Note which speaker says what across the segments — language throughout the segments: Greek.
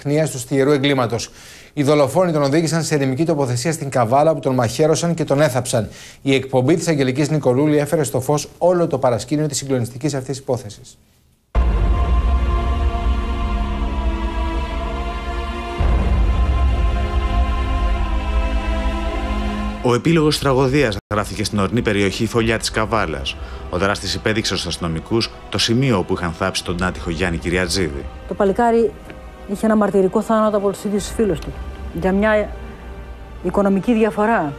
Speaker 1: αιχνοίας του στιγερού εγκλήματος. Οι δολοφόνοι τον οδήγησαν σε ερημική τοποθεσία στην Καβάλα, που τον μαχαίρωσαν και τον έθαψαν. Η εκπομπή της Αγγελικής Νικολούλη έφερε στο φως όλο το παρασκήνιο της συγκλονιστικής αυτής υπόθεσης.
Speaker 2: Ο επίλογος της τραγωδίας γράφτηκε στην ορεινή περιοχή Φωλιά της Καβάλας. Ο δράστης υπέδειξε στους αστυνομικούς το σημείο όπου είχαν θάψει τον άτυχο Γιάννη Κυριατζίδη.
Speaker 3: Το παλικάρι είχε ένα μαρτυρικό θάνατο από τους ίδιους τους φίλους του. Για μια οικονομική διαφορά.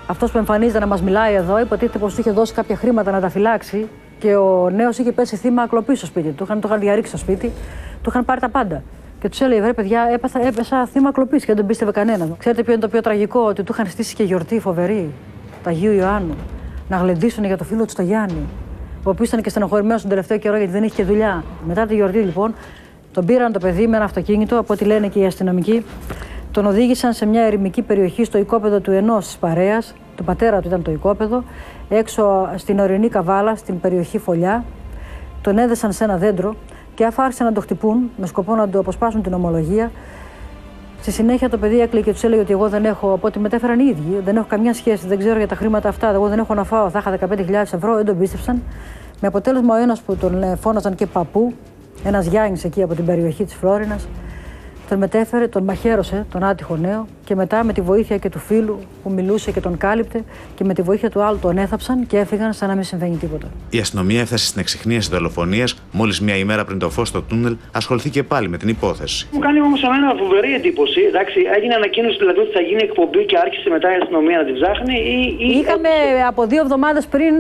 Speaker 3: Αυτός που εμφανίζεται να μας μιλάει εδώ, υποτίθεται πως του είχε δώσει κάποια χρήματα να τα φυλάξει και ο νέος είχε πέσει θύμα κλοπής στο σπίτι του. Το είχαν διαρρήξει στο σπίτι, του είχαν πάρει τα πάντα. Και του έλεγε: βρε παιδιά, έπεσα θύμα κλοπής και δεν τον πίστευε κανένα. Ξέρετε ποιο είναι το πιο τραγικό? Ότι του είχαν στήσει και γιορτή φοβερή, του Αγίου Ιωάννου, να γλεντήσουν για το φίλο του το Γιάννη, ο οποίος ήταν και στενοχωρημένος τον τελευταίο καιρό γιατί δεν είχε και δουλειά. Μετά τη γιορτή, λοιπόν, τον πήραν το παιδί με ένα αυτοκίνητο, από ό,τι λένε και οι αστυνομικοί, τον οδήγησαν σε μια ερημική περιοχή στο οικόπεδο του ενός της παρέας, του πατέρα του ήταν το οικόπεδο, έξω στην ορεινή Καβάλα, στην περιοχή Φωλιά, τον έδεσαν σε ένα δέντρο. Και αφού άρχισαν να το χτυπούν με σκοπό να του αποσπάσουν την ομολογία, στη συνέχεια το παιδί έκλαιγε και του έλεγε ότι εγώ δεν έχω, από ό,τι μετέφεραν οι ίδιοι, δεν έχω καμιά σχέση, δεν ξέρω για τα χρήματα αυτά, εγώ δεν έχω να φάω, θα είχα 15.000 ευρώ, δεν τον πίστεψαν. Με αποτέλεσμα ο ένας που τον φώναζαν και παππού, ένας Γιάννης εκεί από την περιοχή της Φλόρινας, τον μετέφερε, τον μαχαίρωσε, τον άτυχο νέο, και μετά με τη βοήθεια και του φίλου που μιλούσε και τον κάλυπτε και με τη βοήθεια του άλλου τον έθαψαν και έφυγαν σαν να μην συμβαίνει τίποτα.
Speaker 2: Η αστυνομία έφτασε στην εξιχνίαση δολοφονίας μόλις μία ημέρα πριν το φως στο τούνελ ασχοληθήκε πάλι με την υπόθεση.
Speaker 4: Μου κάνει όμως εμένα φοβερή εντύπωση. Εντάξει, έγινε ανακοίνωση δηλαδή ότι θα γίνει εκπομπή και άρχισε μετά η αστυνομία να την ψάχνει.
Speaker 3: Είχαμε από 2 εβδομάδες πριν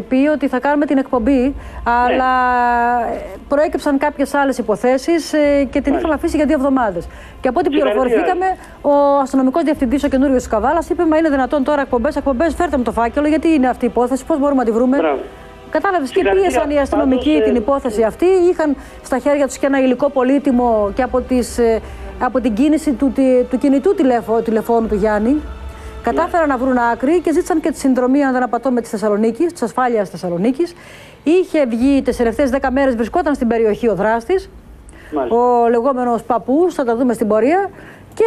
Speaker 3: πει ότι θα κάνουμε την εκπομπή, αλλά προέκυψαν κάποιες άλλες υποθέσεις και την είχαμε αφήσει για 2 εβδομάδες. Και από ό,τι πληροφορηθήκαμε, ο αστυνομικός διευθυντής, ο καινούριος της Καβάλας, είπε: μα είναι δυνατόν τώρα εκπομπές, φέρτε μου το φάκελο, γιατί είναι αυτή η υπόθεση, πώς μπορούμε να τη βρούμε. Κατάλαβες, και πίεσαν οι αστυνομικοί την υπόθεση αυτή. Είχαν στα χέρια τους και ένα υλικό πολύτιμο και από την κίνηση του κινητού τηλεφώνου του Γιάννη. Κατάφεραν να βρουν άκρη και ζήτησαν και τη συνδρομή, αν δεν απατώ, της ασφάλειας Θεσσαλονίκης. Είχε βγει τις τελευταίες 10 μέρες, βρισκόταν στην περιοχή ο δράστης. Ο λεγόμενος παππούς, θα τα δούμε στην πορεία, και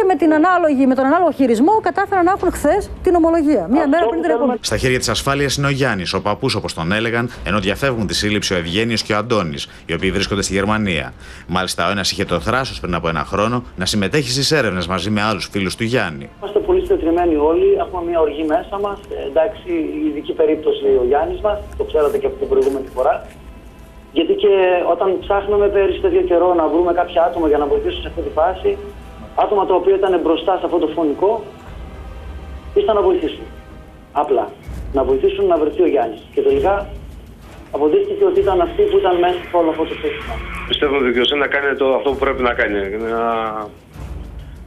Speaker 3: με τον ανάλογο χειρισμό κατάφεραν να έχουν χθες την ομολογία. Μία μέρα πριν την εκπομπή.
Speaker 2: Στα χέρια της ασφάλειας είναι ο Γιάννης, ο παππούς όπως τον έλεγαν, ενώ διαφεύγουν τη σύλληψη ο Ευγένιος και ο Αντώνης, οι οποίοι βρίσκονται στη Γερμανία. Μάλιστα, ο ένας είχε το θράσος πριν από 1 χρόνο να συμμετέχει στις έρευνες μαζί με άλλους φίλους του Γιάννη.
Speaker 4: Είμαστε πολύ στετριμένοι όλοι, έχουμε μια οργή μέσα μας. Εντάξει, ειδική περίπτωση ο Γιάννης μας, το ξέρατε και από την προηγούμενη φορά. Γιατί και όταν ψάχναμε πέρυσι τέτοιο καιρό να βρούμε κάποια άτομα για να βοηθήσουν σε αυτή τη φάση, άτομα τα οποία ήταν μπροστά σε αυτό το φωνικό, ήρθαν να βοηθήσουν. Απλά. Να βοηθήσουν να βρεθεί ο Γιάννης. Και τελικά αποδείχθηκε ότι ήταν αυτοί που ήταν μέσα σε όλο αυτό το σύστημα.
Speaker 5: Πιστεύω ότι η δικαιοσύνη να κάνει αυτό που πρέπει να κάνει.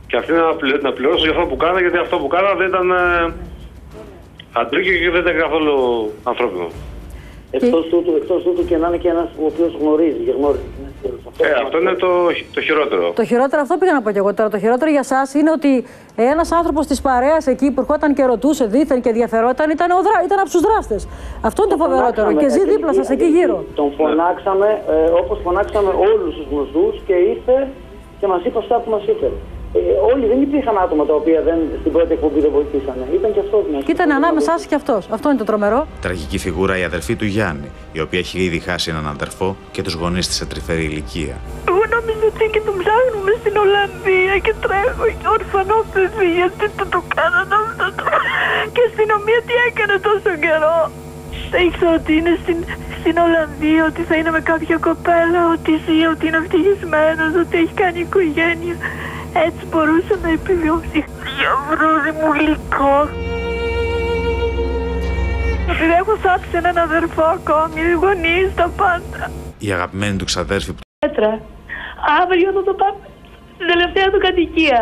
Speaker 5: Και αυτοί να πληρώσουν για αυτό που κάνα, γιατί αυτό που κάνα δεν ήταν αντρίκιο και δεν ήταν καθόλου ανθρώπινο.
Speaker 4: Εκτός τούτου και να είναι και ένας ο οποίος γνωρίζει.
Speaker 5: Αυτό είναι το χειρότερο.
Speaker 3: Το χειρότερο, αυτό πήγα να πω και εγώ τώρα. Το χειρότερο για εσάς είναι ότι ένας άνθρωπος της παρέας εκεί που ερχόταν και ρωτούσε δίθεν και ενδιαφερόταν ήταν από τους δράστες. Αυτό είναι το φοβερότερο. Και ζει δίπλα σας εκεί γύρω.
Speaker 4: Τον φωνάξαμε όπως φωνάξαμε όλους τους γνωστούς και ήρθε και μας είπε αυτά που μας είπε. Όλοι δεν υπήρχαν άτομα τα οποία στην πρώτη εκπομπή δεν βοηθήσανε. Ήταν και αυτός μέσα.
Speaker 3: Και ήταν ανάμεσά σας και αυτός. Αυτό είναι το τρομερό.
Speaker 2: Τραγική φιγούρα η αδερφή του Γιάννη, η οποία έχει ήδη χάσει έναν αδερφό και τους γονείς της σε τρυφερή ηλικία.
Speaker 6: Εγώ νόμιζα ότι και τον ψάχνουμε στην Ολλανδία και τρέχω ορφανό παιδί, γιατί το κάνανε αυτό. Και η αστυνομία τι έκανε τόσο καιρό. Ήξερα ότι είναι στην Ολλανδία, ότι θα είναι με κάποια κοπέλα, ότι ζει, ότι είναι ευτυχισμένος, ότι έχει κάνει οικογένεια. Έτσι μπορούσε να επιβιώσει. Διαβρούδι μου γλυκό. Επειδή έχω θάψει έναν αδερφό ακόμη, οι γονείς, τα πάντα.
Speaker 2: Η αγαπημένη του ξαδέρφη.
Speaker 6: Πέτρα, αύριο θα το πάμε στην τελευταία του κατοικία.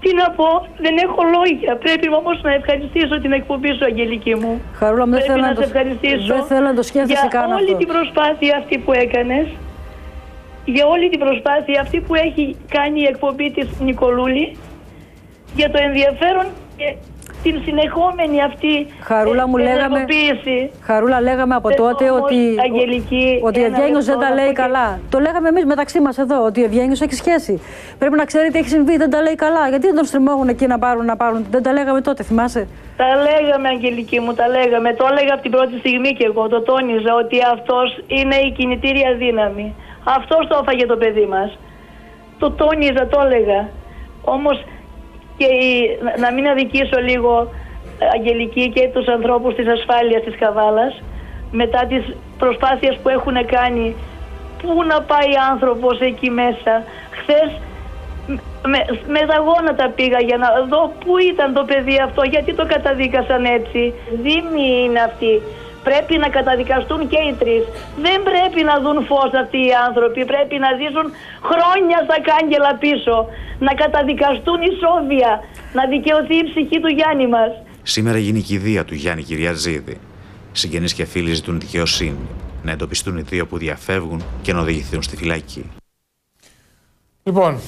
Speaker 6: Τι να πω, δεν έχω λόγια. Πρέπει όμως να ευχαριστήσω την εκπομπή σου, Αγγελική μου.
Speaker 3: Χαρούλα, δεν θέλω να το σκέφτεσαι καν αυτό.
Speaker 6: Για όλη την προσπάθεια αυτή που έκανες. Για όλη την προσπάθεια αυτή που έχει κάνει η εκπομπή της Νικολούλη, για το ενδιαφέρον την συνεχόμενη αυτή
Speaker 3: Χαρούλα μου, Χαρούλα, λέγαμε από τότε ότι ο Ευγένιος δεν τα λέει καλά. Το λέγαμε εμείς μεταξύ μας εδώ, ότι ο Ευγένιος έχει σχέση. Πρέπει να ξέρει τι έχει συμβεί, δεν τα λέει καλά. Γιατί δεν τον στριμώγουν εκεί να πάρουν. Δεν τα λέγαμε τότε, θυμάσαι?
Speaker 6: Τα λέγαμε, Αγγελική μου, τα λέγαμε. Το έλεγα από την πρώτη στιγμή και εγώ. Το τόνιζα ότι αυτός είναι η κινητήρια δύναμη. Αυτός το έφαγε το παιδί μας. Το τόνιζα, το έλεγα. Όμως και να μην αδικήσω λίγο, Αγγελική, και τους ανθρώπους της ασφάλειας της Καβάλας, μετά τις προσπάθειες που έχουν κάνει, πού να πάει άνθρωπος εκεί μέσα. Χθες με τα γόνατα πήγα για να δω πού ήταν το παιδί αυτό, γιατί το καταδίκασαν έτσι. Δήμοι είναι αυτοί. Πρέπει να καταδικαστούν και οι τρεις. Δεν πρέπει να δουν φως αυτοί οι άνθρωποι. Πρέπει να ζήσουν χρόνια στα κάγκελα πίσω. Να καταδικαστούν ισόβια. Να δικαιωθεί η ψυχή του Γιάννη μας.
Speaker 2: Σήμερα γίνει η κηδεία του Γιάννη Κυριαζίδη. Συγγενείς και φίλοι ζητούν δικαιοσύνη. Να εντοπιστούν οι δύο που διαφεύγουν και να οδηγηθούν στη φυλακή.
Speaker 1: Λοιπόν,